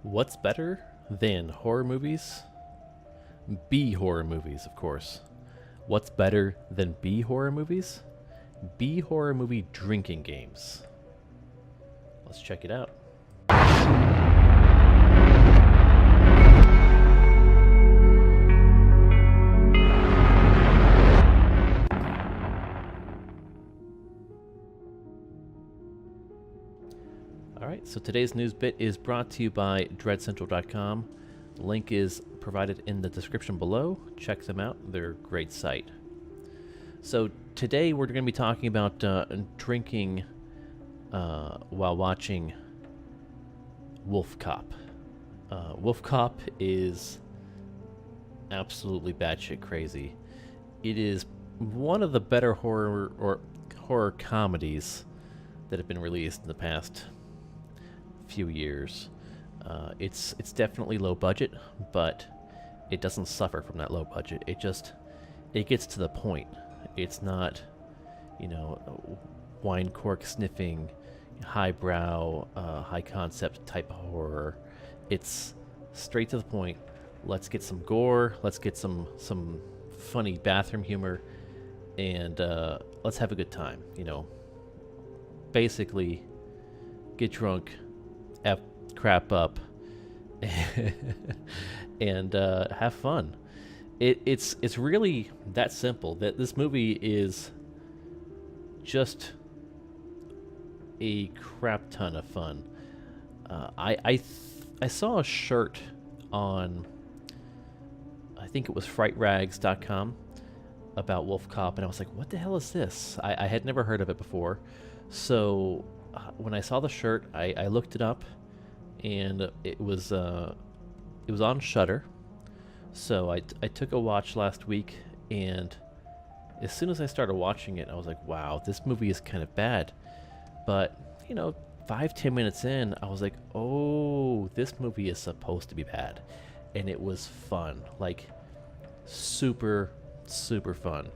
What's better than horror movies? B horror movies, of course. What's better than B horror movies? B horror movie drinking games. Let's check it out. Alright, so today's news bit is brought to you by dreadcentral.com. The link is provided in the description below. Check them out, they're a great site. So today we're going to be talking about drinking while watching WolfCop. WolfCop is absolutely batshit crazy. It is one of the better horror comedies that have been released in the past few years. It's definitely low budget, but it doesn't suffer from that low budget. It gets to the point. It's not, wine cork sniffing, highbrow, high concept type of horror. It's straight to the point. Let's get some gore. Let's get some funny bathroom humor, and let's have a good time. Basically, get drunk, F crap up, and have fun. It's really that simple. That this movie is just a crap ton of fun. I saw a shirt on, I think it was frightrags.com, about WolfCop, and I was like, what the hell is this? I had never heard of it before. So when I saw the shirt, I looked it up, and it was on Shudder. So I took a watch last week, and as soon as I started watching it, I was like, wow, this movie is kind of bad. But 5-10 minutes in, I was like, oh, this movie is supposed to be bad. And it was fun, like super fun.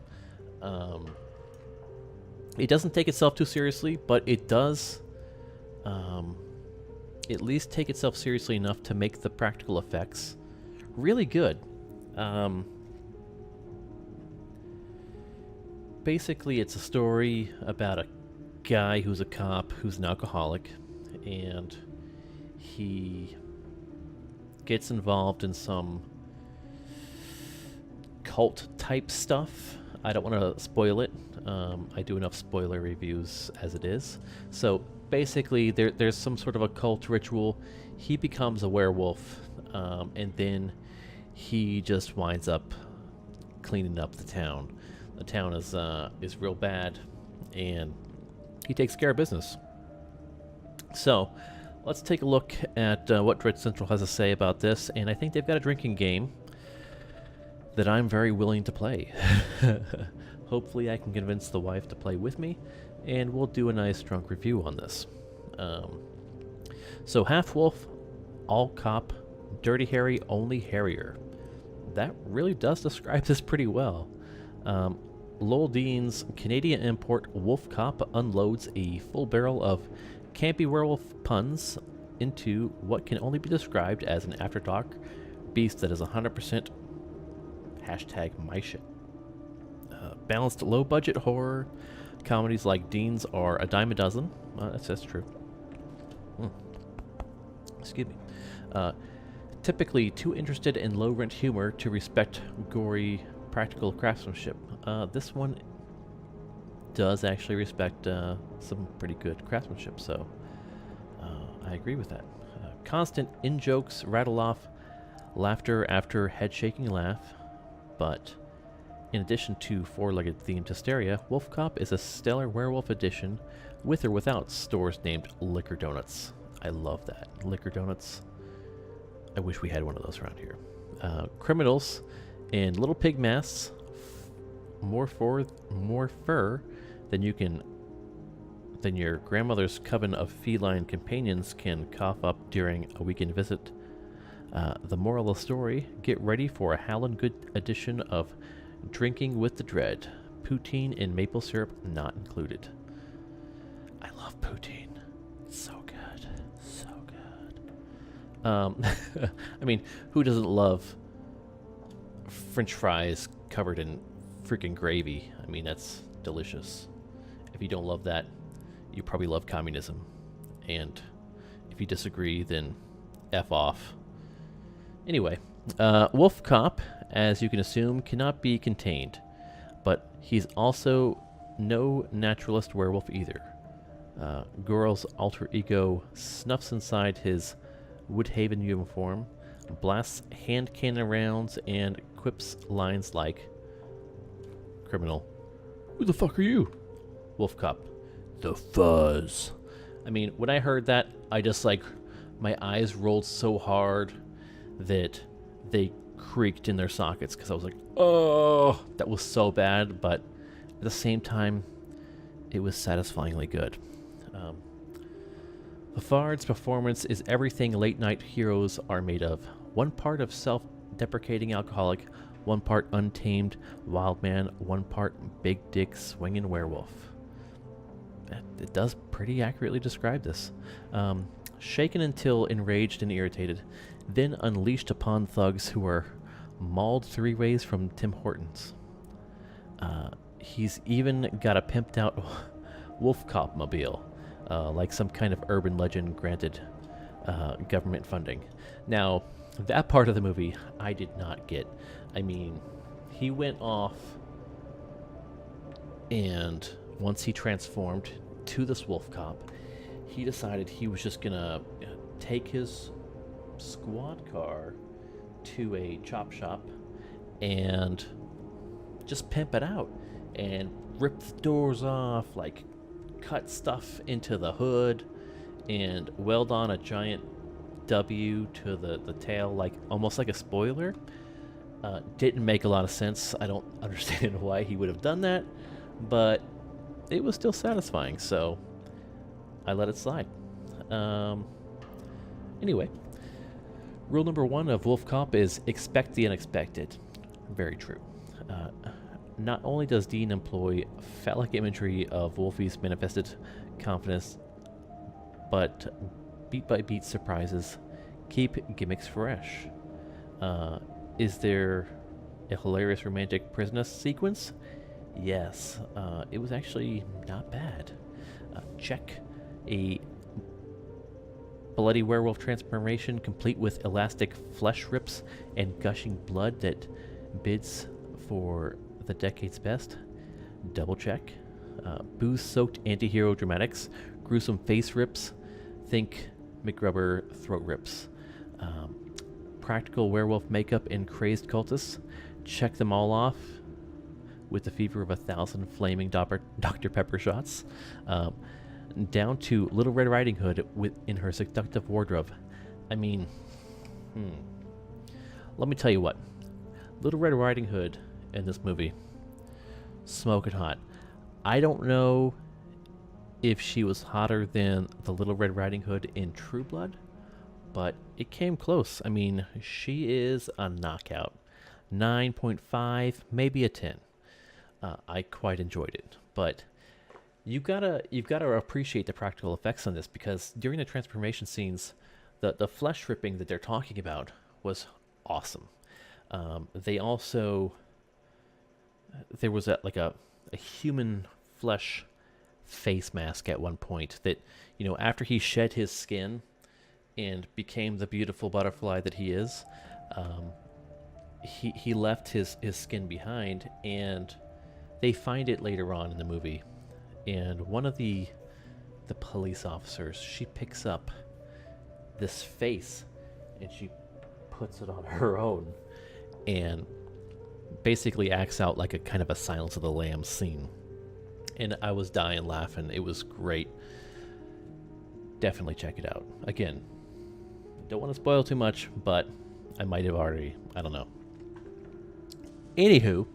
It doesn't take itself too seriously, but it does at least take itself seriously enough to make the practical effects really good. Basically, it's a story about a guy who's a cop who's an alcoholic, and he gets involved in some cult type stuff. I don't want to spoil it. I do enough spoiler reviews as it is. So basically, there's some sort of a cult ritual. He becomes a werewolf, and then he just winds up cleaning up the town. The town is real bad, and he takes care of business. So let's take a look at what Dread Central has to say about this, and I think they've got a drinking game that I'm very willing to play. Hopefully I can convince the wife to play with me, and we'll do a nice drunk review on this. So half wolf, all cop, dirty Harry, only Harrier. That really does describe this pretty well. Lowell Dean's Canadian import WolfCop unloads a full barrel of campy werewolf puns into what can only be described as an after-dark beast that is 100% hashtag my shit. Balanced low-budget horror comedies like Dean's are a dime a dozen. That's true. Excuse me. Typically too interested in low-rent humor to respect gory practical craftsmanship. This one does actually respect some pretty good craftsmanship, so I agree with that. Constant in-jokes rattle off laughter after head-shaking laugh, but in addition to four-legged themed hysteria, WolfCop is a stellar werewolf edition with or without stores named Liquor Donuts. I love that. Liquor Donuts. I wish we had one of those around here. Criminals in little pig masks, more fur than your grandmother's coven of feline companions can cough up during a weekend visit. The moral of the story: get ready for a howlin' good edition of Drinking with the Dread. Poutine and maple syrup not included. I love poutine. It's so good. So good. Um, I mean, who doesn't love French fries covered in freaking gravy? I mean, that's delicious. If you don't love that, you probably love communism. And if you disagree, then F off. Anyway, WolfCop, as you can assume, cannot be contained. But he's also no naturalist werewolf either. Gorou's alter ego snuffs inside his Woodhaven uniform, blasts hand cannon rounds, and quips lines like, "Criminal, who the fuck are you?" WolfCop, "The fuzz." I mean, when I heard that, I just my eyes rolled so hard that they creaked in their sockets because I was like, oh, that was so bad, but at the same time, it was satisfyingly good. Fafard's performance is everything late-night heroes are made of. One part of self-deprecating alcoholic, one part untamed wild man, one part big dick swinging werewolf. It does pretty accurately describe this. Shaken until enraged and irritated, then unleashed upon thugs who are mauled 3 ways from Tim Hortons. He's even got a pimped out WolfCop mobile, like some kind of urban legend granted government funding. Now, that part of the movie I did not get. I mean, he went off, and once he transformed to this WolfCop, he decided he was just gonna take his squad car to a chop shop and just pimp it out and rip the doors off, cut stuff into the hood and weld on a giant W to the tail, almost like a spoiler. Didn't make a lot of sense. I don't understand why he would have done that, but it was still satisfying, so I let it slide. Anyway, rule number 1 of WolfCop is expect the unexpected. Very true. Not only does Dean employ phallic imagery of Wolfie's manifested confidence, but beat-by-beat surprises keep gimmicks fresh. Is there a hilarious romantic prisoner sequence? Yes. It was actually not bad. Check. A bloody werewolf transformation complete with elastic flesh rips and gushing blood that bids for the decade's best. Double check. Booze-soaked anti-hero dramatics, gruesome face rips, think McRubber throat rips. Practical werewolf makeup and crazed cultists. Check them all off with the fever of 1,000 flaming Dr. Pepper shots. Down to Little Red Riding Hood in her seductive wardrobe. I mean, let me tell you what. Little Red Riding Hood in this movie, smoking hot. I don't know if she was hotter than the Little Red Riding Hood in True Blood, but it came close. I mean, she is a knockout. 9.5, maybe a 10. I quite enjoyed it, but you've gotta appreciate the practical effects on this, because during the transformation scenes, the flesh ripping that they're talking about was awesome. There was a human flesh face mask at one point that, after he shed his skin and became the beautiful butterfly that he is, he left his skin behind, and they find it later on in the movie. And one of the police officers, she picks up this face and she puts it on her own and basically acts out like a kind of a Silence of the Lambs scene. And I was dying laughing. It was great. Definitely check it out. Again, don't want to spoil too much, but I might have already. I don't know. Anywho,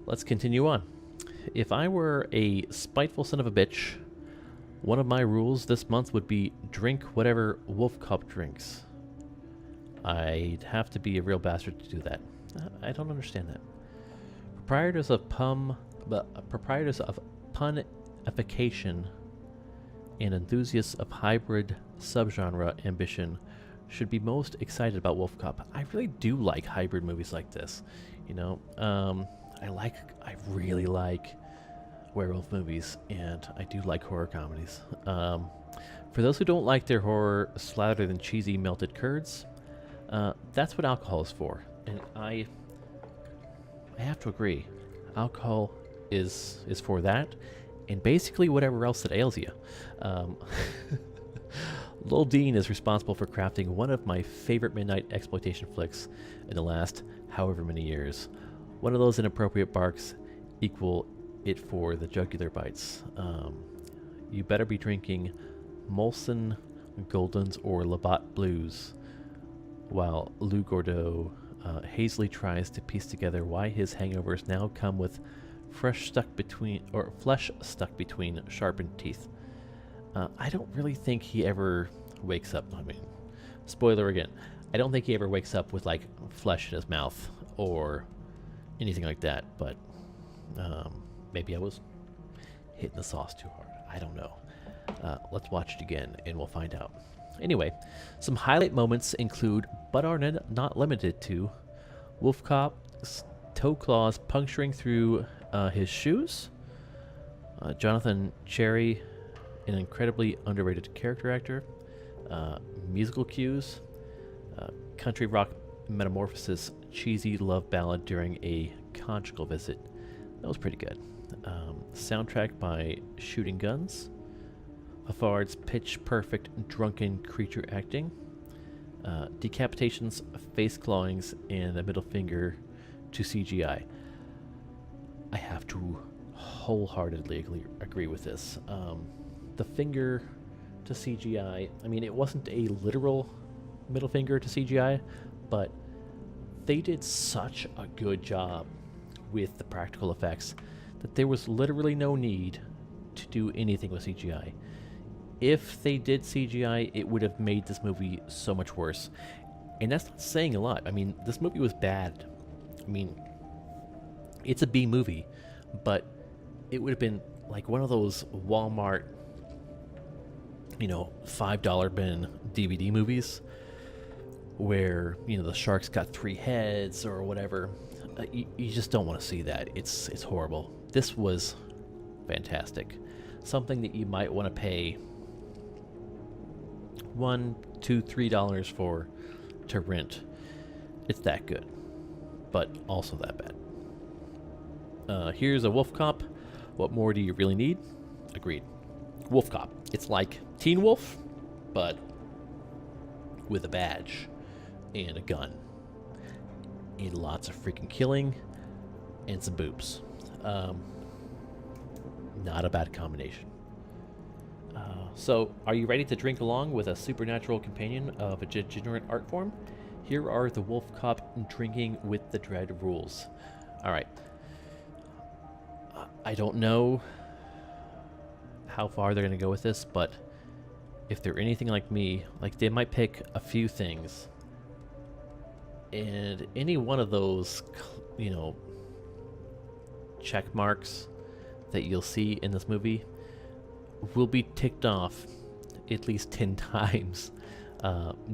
let's continue on. If I were a spiteful son of a bitch, one of my rules this month would be drink whatever WolfCop drinks. I'd have to be a real bastard to do that. I don't understand that. Proprietors of punification and enthusiasts of hybrid subgenre ambition should be most excited about WolfCop. I really do like hybrid movies like this. You know, I really like werewolf movies, and I do like horror comedies. For those who don't like their horror slathered in cheesy melted curds, that's what alcohol is for. And I have to agree. Alcohol is for that, and basically whatever else that ails you. Lowell Dean is responsible for crafting one of my favorite midnight exploitation flicks in the last however many years. One of those inappropriate barks equal it for the jugular bites. You better be drinking Molson Goldens or Labatt Blues, while Lou Garou hazily tries to piece together why his hangovers now come with flesh stuck between sharpened teeth. I don't really think he ever wakes up. I mean, spoiler again. I don't think he ever wakes up with like flesh in his mouth or anything like that. But maybe I was hitting the sauce too hard. I don't know. Let's watch it again and we'll find out. Anyway, some highlight moments include, but are not limited to, WolfCop's toe claws puncturing through his shoes, Jonathan Cherry, an incredibly underrated character actor, musical cues, country rock metamorphosis, cheesy love ballad during a conjugal visit. That was pretty good. Soundtrack by Shooting Guns, Fafard's pitch-perfect drunken creature acting, decapitations, face clawings, and a middle finger to CGI. I have to wholeheartedly agree with this. The finger to CGI, I mean, it wasn't a literal middle finger to CGI, but they did such a good job with the practical effects that there was literally no need to do anything with CGI. If they did CGI, it would have made this movie so much worse. And that's not saying a lot. I mean, this movie was bad. I mean, it's a B movie, but it would have been like one of those Walmart, $5 bin DVD movies where, the shark's got 3 heads or whatever. You just don't want to see that. It's horrible. This was fantastic. Something that you might want to pay $1, $2, $3 for to rent. It's that good, but also that bad. Here's a WolfCop. What more do you really need? Agreed. WolfCop. It's like Teen Wolf, but with a badge and a gun and lots of freaking killing and some boobs. Not a bad combination. So, are you ready to drink along with a supernatural companion of a degenerate art form? Here are the WolfCop Drinking with the Dread rules. Alright. I don't know how far they're going to go with this, but if they're anything like me, they might pick a few things, and any one of those, check marks that you'll see in this movie will be ticked off at least 10 times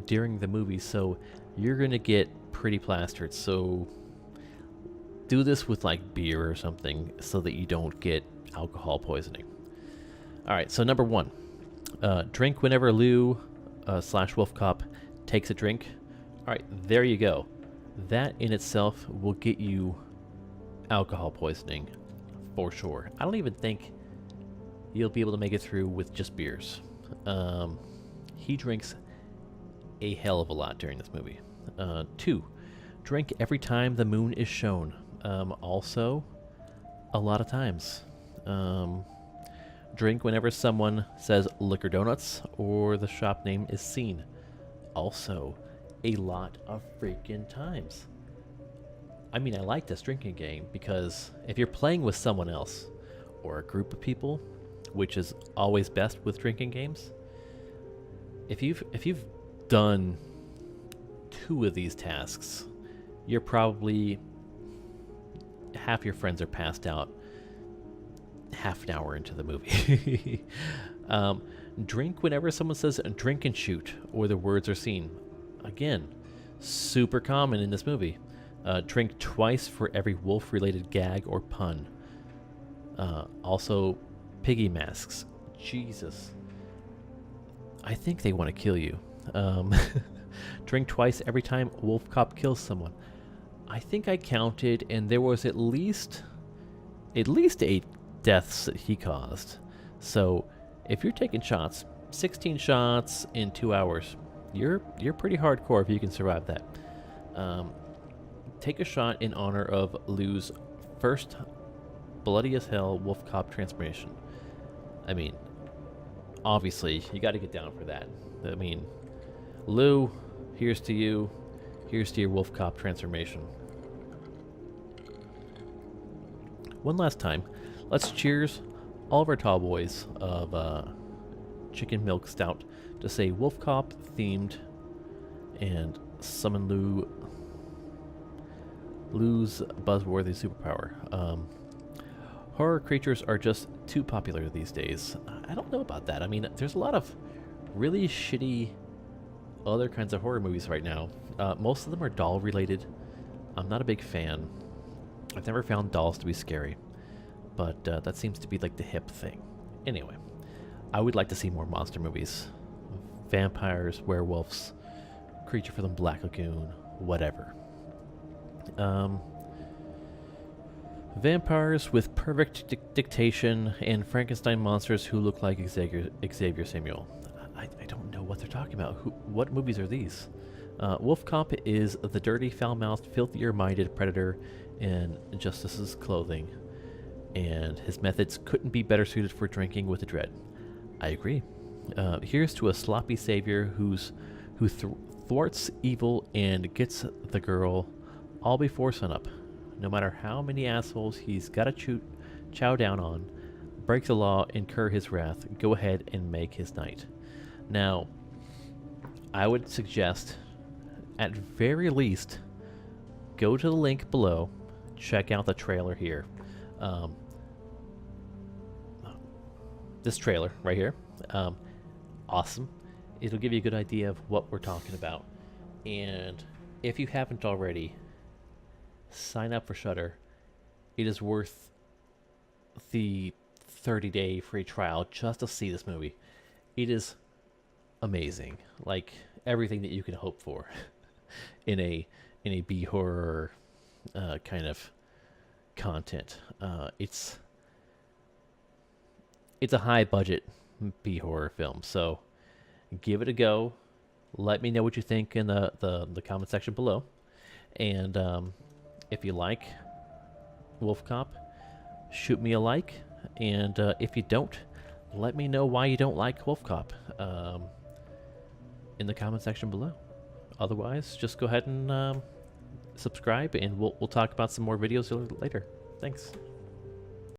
during the movie, so you're gonna get pretty plastered. So do this with beer or something so that you don't get alcohol poisoning. Alright, so number 1, drink whenever Lou / WolfCop takes a drink. Alright, there you go. That in itself will get you alcohol poisoning for sure. I don't even think you'll be able to make it through with just beers. He drinks a hell of a lot during this movie. 2, drink every time the moon is shown. Also, a lot of times. Drink whenever someone says Liquor Donuts or the shop name is seen. Also, a lot of freaking times. I mean, I like this drinking game because if you're playing with someone else or a group of people, which is always best with drinking games, if you've done 2 of these tasks, you're probably half your friends are passed out half an hour into the movie. Drink whenever someone says drink and shoot or the words are seen. again, super common in this movie. Drink twice for every wolf-related gag or pun. Also, piggy masks. Jesus. I think they want to kill you. Drink twice every time WolfCop kills someone. I think I counted, and there was at least 8 deaths that he caused. So, if you're taking shots, 16 shots in 2 hours, you're pretty hardcore if you can survive that. Take a shot in honor of Lou's first bloody as hell WolfCop transformation. I mean, obviously, you got to get down for that. I mean, Lou, here's to you. Here's to your WolfCop transformation. One last time, let's cheers all of our tall boys of chicken milk stout to say WolfCop themed and summon Lou's buzzworthy superpower. Horror creatures are just too popular these days. I don't know about that. I mean, there's a lot of really shitty other kinds of horror movies right now. Most of them are doll related. I'm not a big fan. I've never found dolls to be scary, but that seems to be like the hip thing. Anyway, I would like to see more monster movies. Vampires, werewolves, Creature from the Black Lagoon, whatever. Vampires with perfect dictation and Frankenstein monsters who look like Xavier Samuel. I don't know what they're talking about. What movies are these? WolfCop is the dirty, foul-mouthed, filthier-minded predator in Justice's clothing, and his methods couldn't be better suited for drinking with the dread. I agree. Here's to a sloppy savior who thwarts evil and gets the girl all before sunup. No matter how many assholes he's got to chow down on, break the law, incur his wrath, go ahead and make his night. Now, I would suggest, at very least, go to the link below, check out the trailer here. This trailer right here, awesome. It'll give you a good idea of what we're talking about. And if you haven't already, sign up for Shudder. It is worth the 30-day free trial just to see this movie. It is amazing, like everything that you can hope for in a B horror kind of content. It's a high budget B horror film, so give it a go. Let me know what you think in the comment section below, and if you like WolfCop, shoot me a like, and if you don't, let me know why you don't like WolfCop in the comment section below. Otherwise, just go ahead and subscribe, and we'll talk about some more videos later. Thanks.